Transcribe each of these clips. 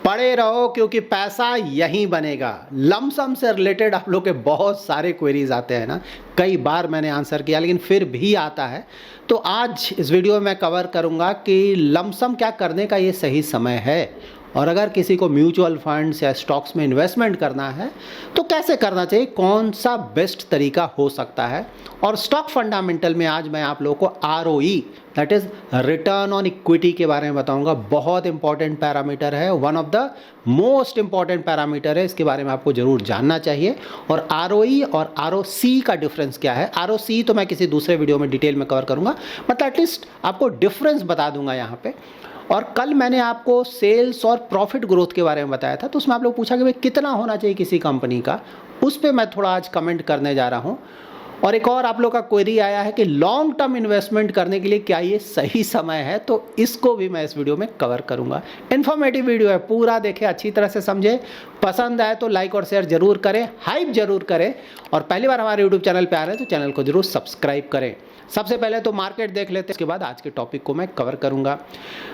पढ़े रहो क्योंकि पैसा यहीं बनेगा। लमसम से रिलेटेड आप लोग के बहुत सारे क्वेरीज आते हैं ना, कई बार मैंने आंसर किया लेकिन फिर भी आता है। तो आज इस वीडियो में मैं कवर करूंगा कि लमसम क्या करने का ये सही समय है, और अगर किसी को म्यूचुअल फंड्स या स्टॉक्स में इन्वेस्टमेंट करना है तो कैसे करना चाहिए, कौन सा बेस्ट तरीका हो सकता है। और स्टॉक फंडामेंटल में आज मैं आप लोगों को ROE that is return on equity के बारे में बताऊंगा। बहुत इंपॉर्टेंट पैरामीटर है, one of the most important parameter है, इसके बारे में आपको ज़रूर जानना चाहिए। और ROE और ROC का डिफरेंस क्या है, ROC तो मैं किसी दूसरे वीडियो में डिटेल में कवर करूँगा, मतलब एटलीस्ट आपको डिफरेंस बता दूंगा यहाँ पे। और कल मैंने आपको सेल्स और प्रॉफिट ग्रोथ के बारे में बताया था, तो उसमें आप लोग पूछा कि भाई कितना होना चाहिए किसी कंपनी का, उस पर मैं थोड़ा आज कमेंट करने जा रहा हूँ। और एक और आप लोग का क्वेरी आया है कि लॉन्ग टर्म इन्वेस्टमेंट करने के लिए क्या ये सही समय है, तो इसको भी मैं इस वीडियो में कवर करूंगा। इन्फॉर्मेटिव वीडियो है, पूरा देखें, अच्छी तरह से समझे। पसंद आए तो लाइक और शेयर जरूर करें, हाइप जरूर करें, और पहली बार हमारे यूट्यूब चैनल पे आ रहे हैं तो चैनल को जरूर सब्सक्राइब करें। सबसे पहले तो मार्केट देख लेते हैं, उसके बाद आज के टॉपिक को मैं कवर करूंगा।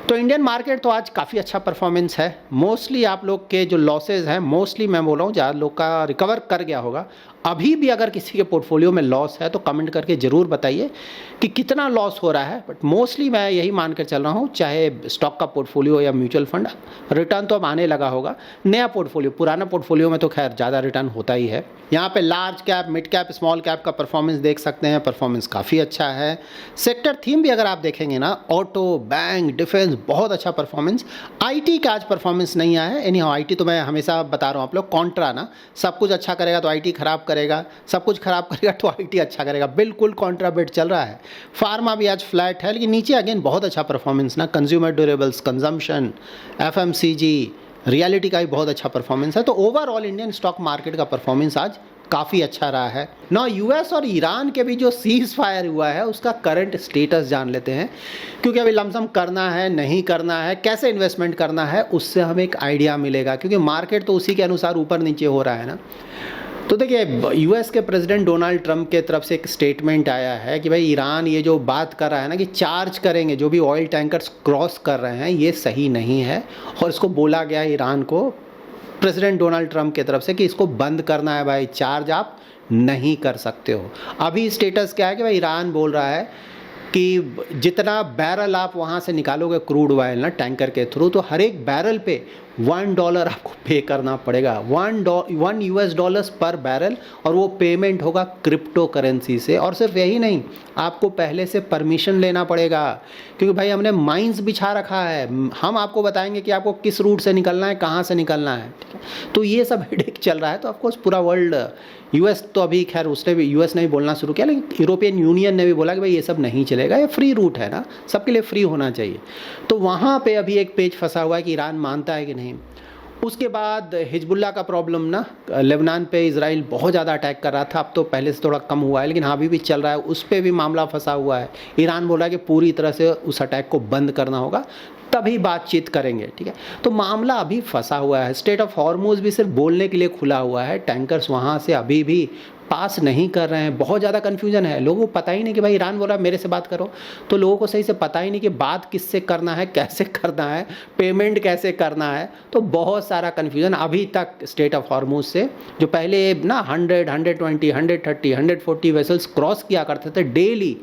तो इंडियन मार्केट तो आज काफ़ी अच्छा परफॉर्मेंस है। मोस्टली आप लोग के जो लॉसेज हैं, मोस्टली मैं बोल रहा हूँ ज़्यादा लोग का रिकवर कर गया होगा। अभी भी अगर किसी के पोर्टफोलियो में लॉस है तो कमेंट करके ज़रूर बताइए कि कितना लॉस हो रहा है। बट मोस्टली मैं यही मान कर चल रहा हूँ, चाहे स्टॉक का पोर्टफोलियो या म्यूचुअल फंड, रिटर्न तो अब आने लगा होगा। नया पोर्टफोलियो, पुराना पोर्टफोलियो में तो खैर ज़्यादा रिटर्न होता ही है। यहाँ पे large cap, mid cap, small cap का परफॉर्मेंस देख सकते हैं, परफॉर्मेंस काफ़ी अच्छा है। सेक्टर थीम भी अगर आप देखेंगे ना, ऑटो, बैंक, डिफेंस, बहुत अच्छा परफॉर्मेंस। IT का आज परफॉर्मेंस नहीं आया है। एनी हाउ IT तो मैं हमेशा बता रहा हूँ आप लोग, कॉन्ट्रा ना, सब कुछ अच्छा करेगा तो IT खराब करेगा, सब कुछ खराब करेगा तो IT अच्छा करेगा, बिल्कुल कॉन्ट्रा बेट चल रहा है। फार्मा भी आज फ्लैट है, लेकिन नीचे अगेन बहुत अच्छा परफॉर्मेंस ना, consumer durables, consumption, FMCG, reality का भी बहुत अच्छा परफॉर्मेंस है। तो ओवरऑल इंडियन स्टॉक मार्केट का परफॉर्मेंस आज काफ़ी अच्छा रहा है ना। US और ईरान के भी जो सीज फायर हुआ है उसका करंट स्टेटस जान लेते हैं, क्योंकि अभी लमसम करना है नहीं करना है, कैसे इन्वेस्टमेंट करना है, उससे हमें एक आइडिया मिलेगा, क्योंकि मार्केट तो उसी के अनुसार ऊपर नीचे हो रहा है ना। तो देखिए, US के प्रेसिडेंट डोनाल्ड ट्रंप के तरफ से एक स्टेटमेंट आया है कि भाई ईरान ये जो बात कर रहा है ना कि चार्ज करेंगे, जो भी ऑयल टैंकर्स क्रॉस कर रहे हैं, ये सही नहीं है। और इसको बोला गया है ईरान को प्रेसिडेंट डोनाल्ड ट्रंप की तरफ से कि इसको बंद करना है भाई, चार्ज आप नहीं कर सकते हो। अभी स्टेटस क्या है कि भाई ईरान बोल रहा है कि जितना बैरल आप वहाँ से निकालोगे क्रूड ऑयल ना टैंकर के थ्रू, तो हर एक बैरल पे $1 आपको पे करना पड़ेगा, $1 पर बैरल। और वो पेमेंट होगा क्रिप्टो करेंसी से। और सिर्फ यही नहीं, आपको पहले से परमिशन लेना पड़ेगा, क्योंकि भाई हमने माइंस बिछा रखा है, हम आपको बताएंगे कि आपको किस रूट से निकलना है, कहाँ से निकलना है, ठीक है। तो ये सब हेडेक चल रहा है। तो ऑफकोर्स पूरा वर्ल्ड, US तो अभी खैर उसने भी, US ने भी बोलना शुरू किया, लेकिन यूरोपियन यूनियन ने भी बोला कि भाई ये सब नहीं चलेगा, ये फ्री रूट है ना, सबके लिए फ्री होना चाहिए। तो वहाँ पे अभी एक पेच फंसा हुआ है कि ईरान मानता है कि नहीं। उसके बाद हिजबुल्ला का प्रॉब्लम ना, लेबनान पे इजराइल बहुत ज़्यादा अटैक कर रहा था, अब तो पहले से थोड़ा कम हुआ है, लेकिन अभी भी चल रहा है, उस पर भी मामला फंसा हुआ है। ईरान बोला कि पूरी तरह से उस अटैक को बंद करना होगा, तभी बातचीत करेंगे, ठीक है। तो मामला अभी फंसा हुआ है। स्ट्रेट ऑफ हॉर्मुज भी सिर्फ बोलने के लिए खुला हुआ है, टैंकर्स वहाँ से अभी भी पास नहीं कर रहे हैं। बहुत ज़्यादा कन्फ्यूजन है, लोगों को पता ही नहीं कि भाई ईरान बोल रहा है मेरे से बात करो, तो लोगों को सही से पता ही नहीं कि बात किससे करना है, कैसे करना है, पेमेंट कैसे करना है। तो बहुत सारा कन्फ्यूजन अभी तक स्ट्रेट ऑफ हॉर्मुज से, जो पहले ना 100, 120, 130, 140 वेसल्स क्रॉस किया करते थे डेली,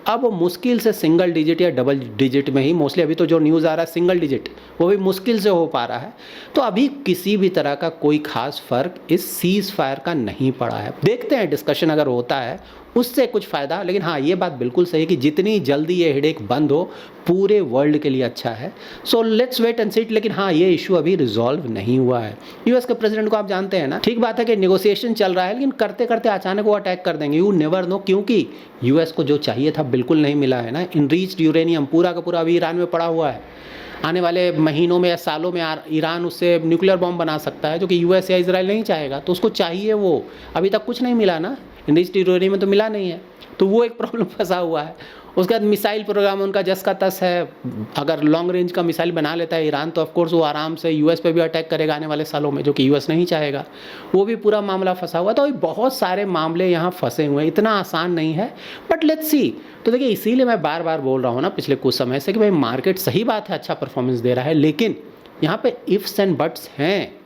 अब वो मुश्किल से सिंगल डिजिट या डबल डिजिट में ही, मोस्टली अभी तो जो न्यूज़ आ रहा है सिंगल डिजिट, वो भी मुश्किल से हो पा रहा है। तो अभी किसी भी तरह का कोई खास फर्क इस सीज फायर का नहीं पड़ा है। देखते हैं, डिस्कशन अगर होता है उससे कुछ फ़ायदा, लेकिन हाँ ये बात बिल्कुल सही है कि जितनी जल्दी ये हेडेक बंद हो पूरे वर्ल्ड के लिए अच्छा है। So let's wait and see. लेकिन हाँ, ये इशू अभी रिजॉल्व नहीं हुआ है। US के प्रेसिडेंट को आप जानते हैं ना, ठीक बात है कि नेगोशिएशन चल रहा है, लेकिन करते करते अचानक वो अटैक कर देंगे, यू नेवर नो, क्योंकि US को जो चाहिए था बिल्कुल नहीं मिला है ना। इनरीच्ड यूरेनियम पूरा का पूरा अभी ईरान में पड़ा हुआ है। आने वाले महीनों में या सालों में ईरान उससे न्यूक्लियर बॉम्ब बना सकता है, जो कि US या इजराइल नहीं चाहेगा, तो उसको चाहिए वो। अभी तक कुछ नहीं मिला ना, इनरिच्ड यूरेनियम में तो मिला नहीं है, तो वो एक प्रॉब्लम फंसा हुआ है। उसके बाद मिसाइल प्रोग्राम उनका जस का तस है। अगर लॉन्ग रेंज का मिसाइल बना लेता है ईरान, तो ऑफकोर्स वो आराम से US पे भी अटैक करेगा आने वाले सालों में, जो कि US नहीं चाहेगा। वो भी पूरा मामला फंसा हुआ। तो बहुत सारे मामले यहाँ फंसे हुए हैं, इतना आसान नहीं है, बट लेट्स सी। तो देखिए, इसीलिए मैं बार बार बोल रहा हूँ ना पिछले कुछ समय से कि भाई मार्केट, सही बात है अच्छा परफॉर्मेंस दे रहा है, लेकिन यहाँ पे इफ्स एंड बट्स हैं।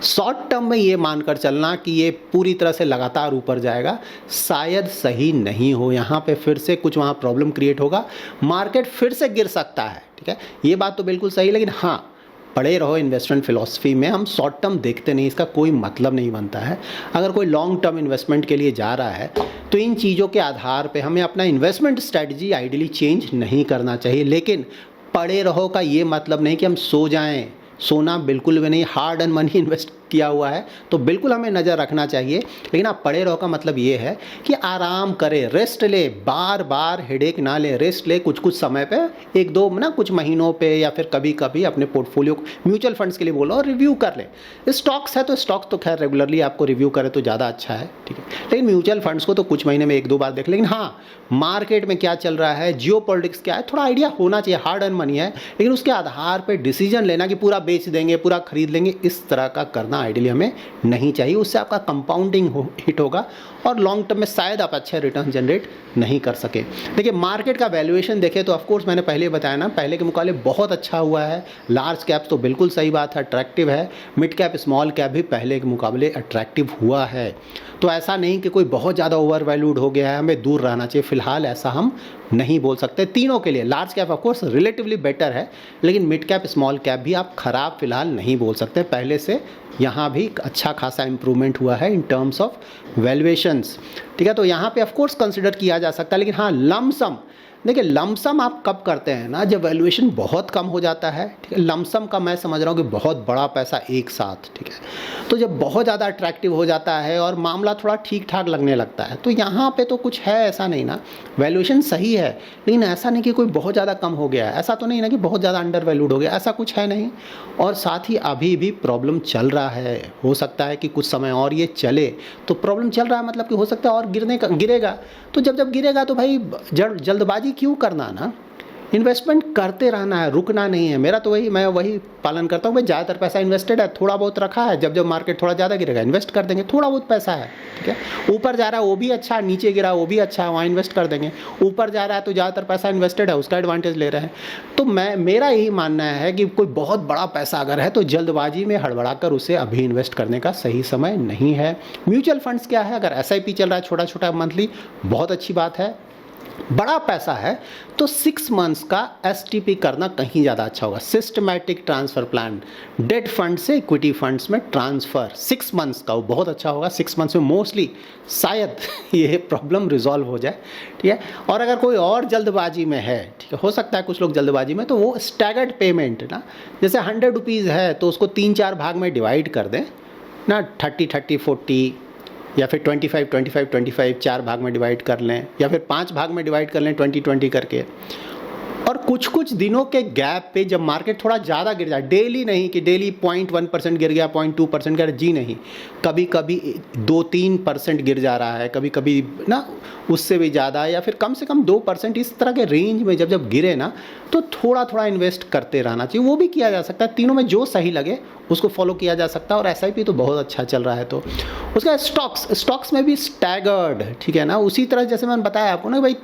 शॉर्ट टर्म में ये मानकर चलना कि ये पूरी तरह से लगातार ऊपर जाएगा शायद सही नहीं हो। यहाँ पे फिर से कुछ वहाँ प्रॉब्लम क्रिएट होगा, मार्केट फिर से गिर सकता है, ठीक है, ये बात तो बिल्कुल सही। लेकिन हाँ, पड़े रहो इन्वेस्टमेंट फिलॉसफी में, हम शॉर्ट टर्म देखते नहीं, इसका कोई मतलब नहीं बनता है। अगर कोई लॉन्ग टर्म इन्वेस्टमेंट के लिए जा रहा है तो इन चीज़ों के आधार पे हमें अपना इन्वेस्टमेंट स्ट्रैटेजी आइडियली चेंज नहीं करना चाहिए। लेकिन पड़े रहो का ये मतलब नहीं कि हम सो जाएं, सोना बिल्कुल भी नहीं। हार्ड एंड मनी इन्वेस्ट किया हुआ है तो बिल्कुल हमें नज़र रखना चाहिए। लेकिन आप पड़े रहो का मतलब ये है कि आराम करें, रेस्ट ले, बार बार हेडेक ना ले, रेस्ट ले कुछ कुछ समय पे, एक दो ना कुछ महीनों पे या फिर कभी कभी अपने पोर्टफोलियो को म्यूचुअल फंड्स के लिए बोलो और रिव्यू कर ले। स्टॉक्स है तो स्टॉक्स तो खैर रेगुलरली आपको रिव्यू करें तो ज़्यादा अच्छा है, ठीक है। लेकिन म्यूचुअल फंड्स को तो कुछ महीने में एक दो बार देख। लेकिन हाँ, मार्केट में क्या चल रहा है, जियो पॉलिटिक्स क्या है, थोड़ा आइडिया होना चाहिए। हार्ड एंड मनी है लेकिन उसके आधार पर डिसीजन लेना कि पूरा बेच देंगे, पूरा खरीद लेंगे, इस तरह का करना आइडियली हमें नहीं चाहिए। उससे आपका कंपाउंडिंग हिट होगा और लॉन्ग टर्म में शायद आप अच्छे रिटर्न जनरेट नहीं कर सके। देखिए, मार्केट का वैल्यूएशन देखें तो ऑफकोर्स मैंने पहले बताया ना, पहले के मुकाबले बहुत अच्छा हुआ है। लार्ज कैप्स तो बिल्कुल सही बात है, अट्रैक्टिव है। मिड कैप स्मॉल कैप भी पहले के मुकाबले अट्रैक्टिव हुआ है। तो ऐसा नहीं कि कोई बहुत ज़्यादा ओवर वैल्यूड हो गया है, हमें दूर रहना चाहिए। फिलहाल ऐसा हम नहीं बोल सकते। तीनों के लिए large cap of course relatively better है, लेकिन मिड कैप स्मॉल कैप भी आप खराब फिलहाल नहीं बोल सकते। पहले से यहाँ भी अच्छा खासा इंप्रूवमेंट हुआ है इन टर्म्स ऑफ वैल्यूएशंस, ठीक है। तो यहाँ पे ऑफकोर्स कंसिडर किया जा सकता है। लेकिन हाँ, लमसम देखिए, लमसम आप कब करते हैं ना, जब वैल्यूएशन बहुत कम हो जाता है, ठीक है। लमसम का मैं समझ रहा हूँ कि बहुत बड़ा पैसा एक साथ, ठीक है। तो जब बहुत ज़्यादा अट्रैक्टिव हो जाता है और मामला थोड़ा ठीक ठाक लगने लगता है, तो यहाँ पे तो कुछ है ऐसा नहीं ना, वैल्यूएशन सही है। लेकिन ऐसा नहीं कि कोई बहुत ज़्यादा कम हो गया है, ऐसा तो नहीं ना कि बहुत ज़्यादा अंडर वैल्यूड हो गया, ऐसा कुछ है नहीं। और साथ ही अभी भी प्रॉब्लम चल रहा है, हो सकता है कि कुछ समय और ये चले। तो प्रॉब्लम चल रहा है मतलब कि हो सकता है और गिरेगा। तो जब गिरेगा तो भाई जल्दबाजी क्यों करना ना, इन्वेस्टमेंट करते रहना है, रुकना नहीं है। मेरा तो मैं वही पालन करता हूँ भाई, ज़्यादातर पैसा इन्वेस्टेड है, थोड़ा बहुत रखा है, जब मार्केट थोड़ा ज़्यादा गिरेगा इन्वेस्ट कर देंगे। थोड़ा बहुत पैसा है, ठीक है, ऊपर जा रहा है वो भी अच्छा, नीचे गिरा वो भी अच्छा है, वहाँ इन्वेस्ट कर देंगे। ऊपर जा रहा है तो ज़्यादातर पैसा इन्वेस्टेड है, उसका एडवांटेज ले रहे हैं। तो मेरा यही मानना है कि कोई बहुत बड़ा पैसा अगर है तो जल्दबाजी में हड़बड़ा कर उसे अभी इन्वेस्ट करने का सही समय नहीं है। म्यूचुअल फंड्स क्या है, अगर SIP चल रहा है छोटा छोटा मंथली, बहुत अच्छी बात है। बड़ा पैसा है तो 6 मंथ्स का STP करना कहीं ज़्यादा अच्छा होगा। Systematic transfer plan, debt fund से इक्विटी फंड्स में ट्रांसफ़र 6 मंथ्स का, वो बहुत अच्छा होगा। 6 मंथ्स में मोस्टली शायद ये प्रॉब्लम रिजॉल्व हो जाए, ठीक है। और अगर कोई और जल्दबाजी में है, ठीक है, हो सकता है कुछ लोग जल्दबाजी में, तो वो स्टैगर्ड पेमेंट ना, जैसे 100 रुपीज़ है तो उसको 3-4 भाग में डिवाइड कर दें ना, 30-30, 40 या फिर 25-25-25 4 भाग में डिवाइड कर लें, या फिर 5 भाग में डिवाइड कर लें 20-20 करके। और कुछ कुछ दिनों के गैप पे जब मार्केट थोड़ा ज़्यादा गिर जाए, डेली नहीं कि डेली 0.1% गिर गया, 0.2% गिर, जी नहीं, कभी कभी 2-3% गिर जा रहा है, कभी कभी ना उससे भी ज़्यादा, या फिर कम से कम 2%, इस तरह के रेंज में जब गिरे ना, तो थोड़ा थोड़ा इन्वेस्ट करते रहना चाहिए। वो भी किया जा सकता है, तीनों में जो सही लगे उसको फॉलो किया जा सकता है। और SIP तो बहुत अच्छा चल रहा है। तो उसका स्टॉक्स में भी स्टैगर्ड, ठीक है ना, उसी तरह जैसे मैंने बताया आपको ना भाई,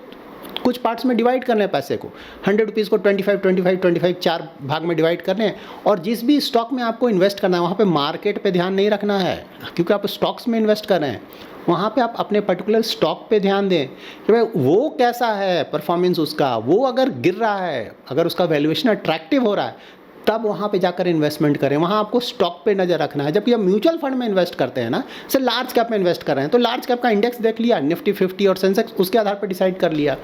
कुछ पार्ट्स में डिवाइड करने पैसे को, 100 रुपीज़ को 25-25-25 4 भाग में डिवाइड करने। और जिस भी स्टॉक में आपको इन्वेस्ट करना है वहाँ पे मार्केट पे ध्यान नहीं रखना है, क्योंकि आप स्टॉक्स में इन्वेस्ट कर रहे हैं। वहाँ पे आप अपने पर्टिकुलर स्टॉक पे ध्यान दें कि भाई वो कैसा है परफॉर्मेंस उसका, वो अगर गिर रहा है, अगर उसका वैल्यूएशन अट्रैक्टिव हो रहा है, तब वहाँ पे जाकर इन्वेस्टमेंट करें। वहाँ आपको स्टॉक पे नज़र रखना है। जबकि हम म्यूचुअल फंड में इन्वेस्ट करते हैं ना, जैसे लार्ज कैप में इन्वेस्ट कर रहे हैं, तो लार्ज कैप का इंडेक्स देख लिया, निफ्टी 50 और सेंसेक्स, उसके आधार पर डिसाइड कर लिया।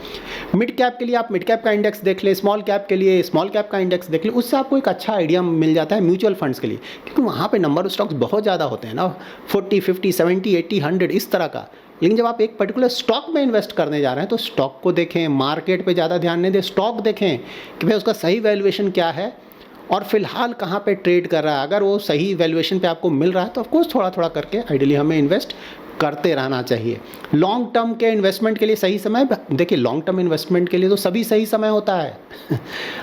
मिड कैप के लिए आप मिड कैप का इंडेक्स देख लें, स्मॉल कैप के लिए स्मॉल कैप का इंडेक्स देख लें, उससे आपको एक अच्छा आइडिया मिल जाता है म्यूचुअल फंड्स के लिए, क्योंकि वहाँ पर नंबर ऑफ स्टॉक्स बहुत ज़्यादा होते हैं ना, 40, 50, 70, 80, 100 इस तरह का। लेकिन जब आप एक पर्टिकुलर स्टॉक में इन्वेस्ट करने जा रहे हैं तो स्टॉक को देखें, मार्केट पे ज़्यादा ध्यान नहीं दें, स्टॉक देखें कि भाई उसका सही वैल्यूएशन क्या है और फिलहाल कहाँ पे ट्रेड कर रहा है। अगर वो सही वैल्यूएशन पे आपको मिल रहा है तो ऑफकोर्स थोड़ा थोड़ा करके आइडियली हमें इन्वेस्ट करते रहना चाहिए। लॉन्ग टर्म के इन्वेस्टमेंट के लिए सही समय, देखिए लॉन्ग टर्म इन्वेस्टमेंट के लिए तो सभी सही समय होता है।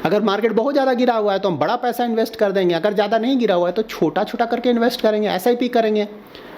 अगर मार्केट बहुत ज़्यादा गिरा हुआ है तो हम बड़ा पैसा इन्वेस्ट कर देंगे, अगर ज़्यादा नहीं गिरा हुआ है तो छोटा छोटा करके इन्वेस्ट करेंगे, SIP करेंगे।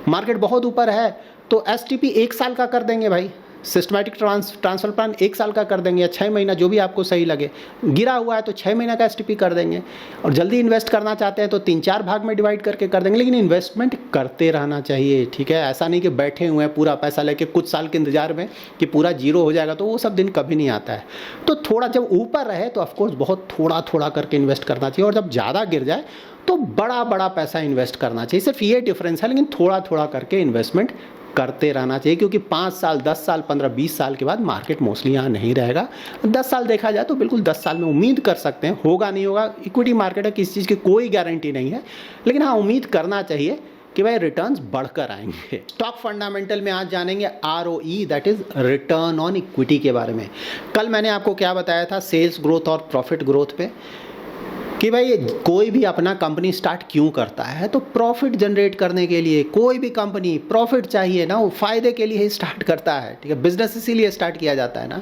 मार्केट बहुत ऊपर है तो STP 1 साल का कर देंगे भाई, सिस्टमैटिक ट्रांसफर प्लान 1 साल का कर देंगे या 6 महीना, जो भी आपको सही लगे। गिरा हुआ है तो 6 महीना का एसटीपी कर देंगे, और जल्दी इन्वेस्ट करना चाहते हैं तो 3-4 भाग में डिवाइड करके कर देंगे। लेकिन इन्वेस्टमेंट करते रहना चाहिए, ठीक है। ऐसा नहीं कि बैठे हुए हैं पूरा पैसा लेके कुछ साल के इंतजार में कि पूरा जीरो हो जाएगा, तो वो सब दिन कभी नहीं आता है। तो थोड़ा जब ऊपर रहे तो ऑफकोर्स बहुत थोड़ा थोड़ा करके इन्वेस्ट करना चाहिए, और जब ज़्यादा गिर जाए तो बड़ा बड़ा पैसा इन्वेस्ट करना चाहिए। सिर्फ ये डिफरेंस है, लेकिन थोड़ा थोड़ा करके इन्वेस्टमेंट करते रहना चाहिए, क्योंकि 5 साल 10 साल 15-20 साल के बाद मार्केट मोस्टली यहाँ नहीं रहेगा। 10 साल देखा जाए तो बिल्कुल 10 साल में उम्मीद कर सकते हैं, होगा नहीं होगा, इक्विटी मार्केट है, किसी चीज़ की कोई गारंटी नहीं है, लेकिन हाँ उम्मीद करना चाहिए कि भाई रिटर्न्स बढ़कर आएंगे। स्टॉक फंडामेंटल में आज जानेंगे ROE, that is return on equity के बारे में। कल मैंने आपको क्या बताया था सेल्स ग्रोथ और प्रॉफिट ग्रोथ पे, कि भाई कोई भी अपना कंपनी स्टार्ट क्यों करता है, तो प्रॉफिट जनरेट करने के लिए। कोई भी कंपनी प्रॉफिट चाहिए ना, वो फायदे के लिए ही स्टार्ट करता है, ठीक है। बिजनेस इसीलिए स्टार्ट किया जाता है ना।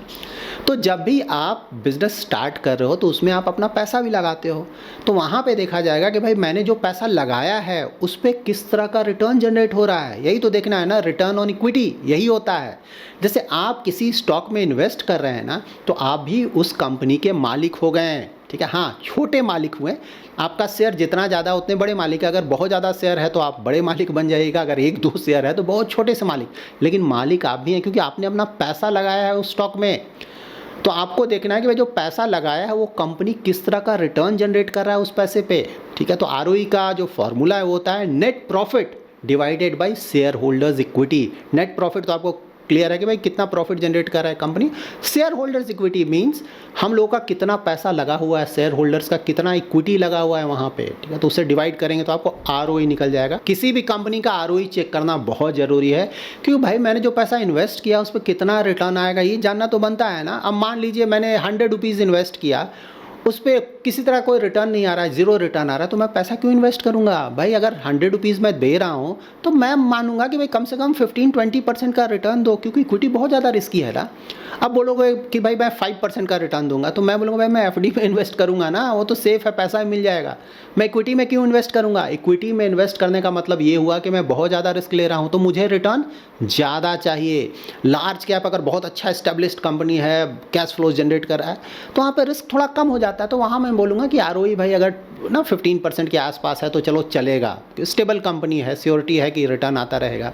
तो जब भी आप बिजनेस स्टार्ट कर रहे हो तो उसमें आप अपना पैसा भी लगाते हो, तो वहाँ पे देखा जाएगा कि भाई मैंने जो पैसा लगाया है उस पर किस तरह का रिटर्न जनरेट हो रहा है। यही तो देखना है ना, रिटर्न ऑन इक्विटी यही होता है। जैसे आप किसी स्टॉक में इन्वेस्ट कर रहे हैं ना, तो आप भी उस कंपनी के मालिक हो गए हैं, ठीक है। हाँ छोटे मालिक हुए, आपका शेयर जितना ज़्यादा उतने बड़े मालिक है। अगर बहुत ज़्यादा शेयर है तो आप बड़े मालिक बन जाइएगा, अगर 1-2 शेयर है तो बहुत छोटे से मालिक, लेकिन मालिक आप भी हैं, क्योंकि आपने अपना पैसा लगाया है उस स्टॉक में। तो आपको देखना है कि भाई जो पैसा लगाया है वो कंपनी किस तरह का रिटर्न जनरेट कर रहा है उस पैसे पे, ठीक है। तो ROE का जो फॉर्मूला है वो होता है net profit divided by share holders equity. Net profit तो आपको क्लियर है कि भाई कितना प्रॉफिट जनरेट कर रहा है company. Share holders equity means हम लोगों का कितना पैसा लगा हुआ है, शेयर होल्डर्स का कितना इक्विटी लगा हुआ है वहाँ पे, ठीक है। तो उससे डिवाइड करेंगे तो आपको ROE निकल जाएगा। किसी भी कंपनी का ROE चेक करना बहुत ज़रूरी है, क्योंकि भाई मैंने जो पैसा इन्वेस्ट किया उस पर कितना रिटर्न आएगा ये जानना तो बनता है ना। अब मान लीजिए मैंने 100 रुपीज़ इन्वेस्ट किया, उस पर किसी तरह कोई रिटर्न नहीं आ रहा है, जीरो रिटर्न आ रहा है, तो मैं पैसा क्यों इन्वेस्ट करूंगा भाई। अगर 100 रुपीज़ मैं दे रहा हूं तो मैं मानूंगा कि भाई कम से कम 15-20% का रिटर्न दो, क्योंकि इक्विटी बहुत ज़्यादा रिस्की है ना। अब बोलोगे कि भाई मैं 5% का रिटर्न दूंगा, तो मैं बोलूँगा भाई मैं FD में इन्वेस्ट करूंगा ना, वो तो सेफ है, पैसा मिल जाएगा। मैं इक्विटी में क्यों इन्वेस्ट करूंगा। इक्विटी में इन्वेस्ट करने का मतलब ये हुआ कि मैं बहुत ज़्यादा रिस्क ले रहा हूँ, तो मुझे रिटर्न ज़्यादा चाहिए। लार्ज कैप अगर बहुत अच्छा इस्टेब्लिश्ड कंपनी है, कैश फ्लो जनरेट कर रहा है, तो वहाँ पर रिस्क थोड़ा कम हो जाता है। तो वहाँ मैं बोलूँगा कि ROE भाई अगर ना 15% के आसपास है तो चलो चलेगा, स्टेबल कंपनी है, श्योरिटी है कि रिटर्न आता रहेगा।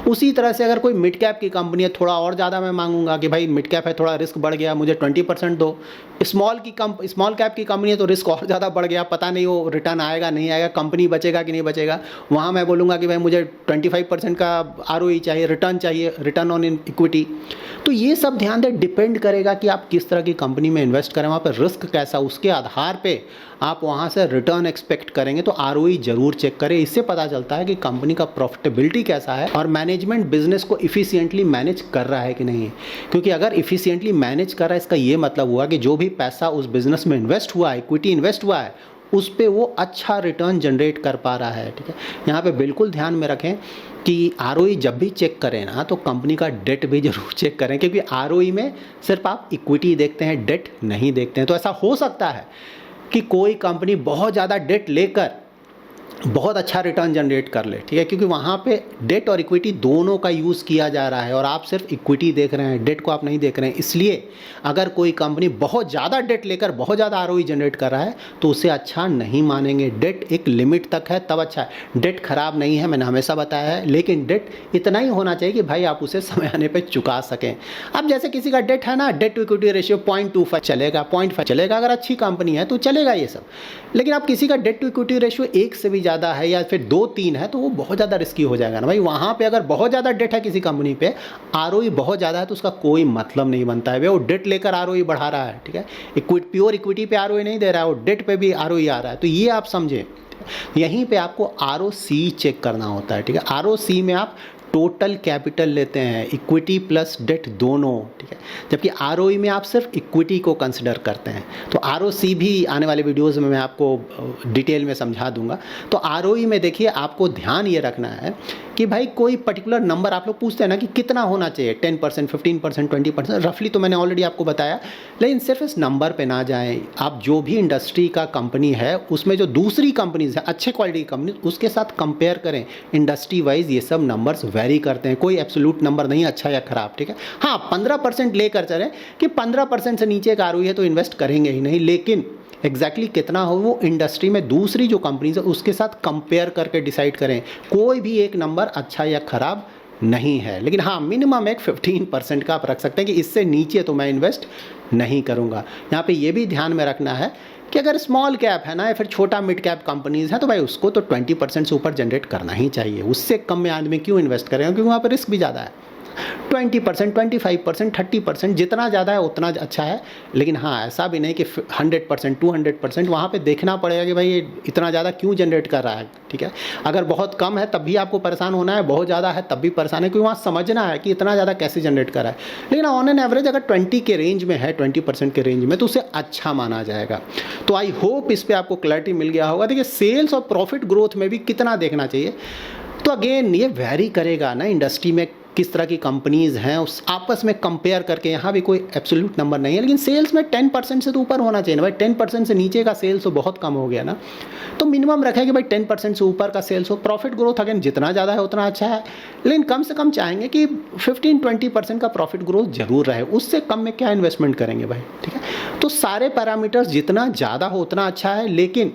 उसी तरह से अगर कोई मिड कैप की कंपनी है, थोड़ा और ज़्यादा मैं मांगूंगा कि भाई मिड कैप है, थोड़ा रिस्क बढ़ गया, मुझे 20% दो। स्मॉल कैप की कंपनी है तो रिस्क और ज़्यादा बढ़ गया, पता नहीं वो रिटर्न आएगा नहीं आएगा, कंपनी बचेगा कि नहीं बचेगा। वहाँ मैं बोलूँगा कि भाई मुझे 25% का ROE चाहिए, रिटर्न चाहिए, रिटर्न ऑन इक्विटी। तो ये सब ध्यान दें, डिपेंड करेगा कि आप किस तरह की कंपनी में इन्वेस्ट करें, वहाँ पर रिस्क कैसा, उसके आधार पे आप वहाँ से रिटर्न एक्सपेक्ट करेंगे। तो ROE जरूर चेक करें, इससे पता चलता है कि कंपनी का प्रॉफिटेबिलिटी कैसा है और मैनेजमेंट बिजनेस को इफिशिएंटली मैनेज कर रहा है कि नहीं। क्योंकि अगर इफिशिएंटली मैनेज कर रहा है, इसका ये मतलब हुआ कि जो भी पैसा उस बिजनेस में इन्वेस्ट हुआ है, इक्विटी इन्वेस्ट हुआ है, उस पर वो अच्छा रिटर्न जनरेट कर पा रहा है, ठीक है। यहाँ पे बिल्कुल ध्यान में रखें कि ROE जब भी चेक करें ना, तो कंपनी का डेट भी जरूर चेक करें, क्योंकि ROE में सिर्फ आप इक्विटी देखते हैं, डेट नहीं देखते हैं। तो ऐसा हो सकता है कि कोई कंपनी बहुत ज़्यादा डेट लेकर बहुत अच्छा रिटर्न जनरेट कर ले, ठीक है, क्योंकि वहाँ पे डेट और इक्विटी दोनों का यूज़ किया जा रहा है और आप सिर्फ इक्विटी देख रहे हैं, डेट को आप नहीं देख रहे हैं। इसलिए अगर कोई कंपनी बहुत ज़्यादा डेट लेकर बहुत ज़्यादा ROE जनरेट कर रहा है तो उसे अच्छा नहीं मानेंगे। डेट एक लिमिट तक है तब अच्छा है। डेट खराब नहीं है, मैंने हमेशा बताया है, लेकिन डेट इतना ही होना चाहिए कि भाई आप उसे समय आने पर चुका सकें। अब जैसे किसी का डेट है ना, डेट टू इक्विटी रेशियो 0.25 चलेगा, 0.5 चलेगा, अगर अच्छी कंपनी है तो चलेगा ये सब। लेकिन आप किसी का डेट टू इक्विटी रेशियो 1 से भी ज़्यादा है या फिर 2-3 है, तो वो बहुत ज़्यादा रिस्की हो जाएगा ना भाई। वहाँ पे अगर बहुत ज़्यादा डेट है किसी कंपनी पे, ROE बहुत ज़्यादा है, तो उसका कोई मतलब नहीं बनता है। वो डेट लेकर ROE बढ़ा रहा है, ठीक है, प्योर इक्विटी पे ROE नहीं दे रहा है, वो डेट पे भी ROE आ रहा है। तो ये आप समझें, यहीं पे आपको ROC चेक करना होता है, ठीक है। ROC में आप टोटल कैपिटल लेते हैं, इक्विटी प्लस डेट दोनों, ठीक है, जबकि ROE में आप सिर्फ इक्विटी को कंसिडर करते हैं। तो ROC भी आने वाले वीडियोस में मैं आपको डिटेल में समझा दूंगा। तो ROE में देखिए आपको ध्यान ये रखना है कि भाई कोई पर्टिकुलर नंबर आप लोग पूछते हैं ना कि कितना होना चाहिए, 10%, 15%, 20%, रफली तो मैंने ऑलरेडी आपको बताया। लेकिन सिर्फ इस नंबर पे ना जाएं, आप जो भी इंडस्ट्री का कंपनी है उसमें जो दूसरी कंपनीज है अच्छे क्वालिटी की कंपनी, उसके साथ कंपेयर करें। इंडस्ट्री वाइज ये सब नंबर्स वेरी करते हैं, कोई एब्सोल्यूट नंबर नहीं अच्छा या खराब, ठीक है। हाँ, 15% लेकर चलें कि 15% से नीचे का ROE है तो इन्वेस्ट करेंगे ही नहीं, लेकिन एग्जैक्टली कितना हो वो इंडस्ट्री में दूसरी जो कंपनीज है उसके साथ कंपेयर करके डिसाइड करें। कोई भी एक नंबर अच्छा या खराब नहीं है, लेकिन हाँ मिनिमम एक 15% का आप रख सकते हैं कि इससे नीचे तो मैं इन्वेस्ट नहीं करूँगा। यहाँ पे ये भी ध्यान में रखना है कि अगर स्मॉल कैप है ना या फिर छोटा मिड कैप कंपनीज है तो भाई उसको तो 20% से ऊपर जनरेट करना ही चाहिए। उससे कम में आदमी क्यों इन्वेस्ट करेगा, क्योंकि वहाँ पर रिस्क भी ज़्यादा है। 20%, 25%, 30% जितना ज़्यादा है उतना अच्छा है। लेकिन हाँ, ऐसा भी नहीं कि 100%, 200%, वहाँ पे देखना पड़ेगा कि भाई ये इतना ज़्यादा क्यों जनरेट कर रहा है, ठीक है। अगर बहुत कम है तब भी आपको परेशान होना है, बहुत ज़्यादा है तब भी परेशान है, क्योंकि वहाँ समझना है कि इतना ज़्यादा कैसे जनरेट कर रहा है। लेकिन ऑन एन एवरेज अगर 20 के रेंज में है, 20% के रेंज में, तो उसे अच्छा माना जाएगा। तो आई होप इस पर आपको क्लैरिटी मिल गया होगा। देखिए सेल्स और प्रॉफिट ग्रोथ में भी कितना देखना चाहिए, तो अगेन ये वेरी करेगा ना इंडस्ट्री में किस तरह की कंपनीज हैं, उस आपस में कंपेयर करके। यहाँ भी कोई एब्सोल्यूट नंबर नहीं है, लेकिन सेल्स में 10% से तो ऊपर होना चाहिए ना भाई। 10% से नीचे का सेल्स तो बहुत कम हो गया ना, तो मिनिमम रखें कि भाई 10% से ऊपर का सेल्स हो। प्रॉफिट ग्रोथ अगेन जितना ज़्यादा है उतना अच्छा है, लेकिन कम से कम चाहेंगे कि 15-20% का प्रॉफिट ग्रोथ जरूर रहे। उससे कम में क्या इन्वेस्टमेंट करेंगे भाई, ठीक है। तो सारे पैरामीटर्स जितना ज़्यादा हो उतना अच्छा है, लेकिन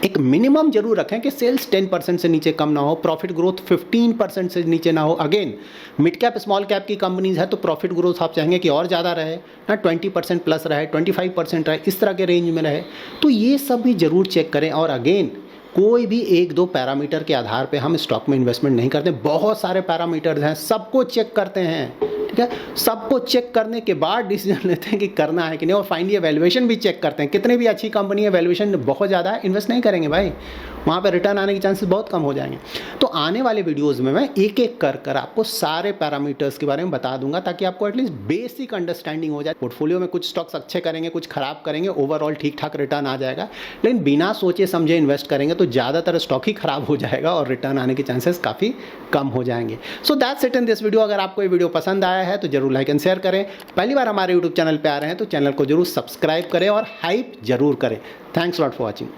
एक मिनिमम जरूर रखें कि सेल्स 10% से नीचे कम ना हो, प्रॉफिट ग्रोथ 15% से नीचे ना हो। Again mid cap small cap की कंपनीज है तो प्रॉफिट ग्रोथ आप चाहेंगे कि और ज़्यादा रहे ना, 20% प्लस रहे, 25% रहे, इस तरह के रेंज में रहे। तो ये सब भी जरूर चेक करें। और अगेन कोई भी 1-2 पैरामीटर के आधार पे हम स्टॉक में इन्वेस्टमेंट नहीं करते, बहुत सारे पैरामीटर्स हैं, सबको चेक करते हैं, ठीक है। सबको चेक करने के बाद डिसीजन लेते हैं कि करना है कि नहीं। और फाइनली वैल्यूएशन भी चेक करते हैं, कितनी भी अच्छी कंपनी है वैल्यूएशन बहुत ज़्यादा है, इन्वेस्ट नहीं करेंगे भाई, वहाँ पर रिटर्न आने के चांसेस बहुत कम हो जाएंगे। तो आने वाले वीडियोज़ में मैं एक एक कर आपको सारे पैरामीटर्स के बारे में बता दूंगा, ताकि आपको एटलीस्ट बेसिक अंडरस्टैंडिंग हो जाए। पोर्टफोलियो में कुछ स्टॉक्स अच्छे करेंगे, कुछ खराब करेंगे, ओवरऑल ठीक ठाक रिटर्न आ जाएगा। लेकिन बिना सोचे समझे इन्वेस्ट करेंगे तो ज़्यादातर स्टॉक ही खराब हो जाएगा और रिटर्न आने के चांसेस काफ़ी कम हो जाएंगे। So that's it in this video. अगर आपको ये वीडियो पसंद आया है तो जरूर लाइक एंड शेयर करें। पहली बार हमारे यूट्यूब चैनल पर आ रहे हैं तो चैनल को जरूर सब्सक्राइब करें और हाइप जरूर करें। Thanks lot for watching.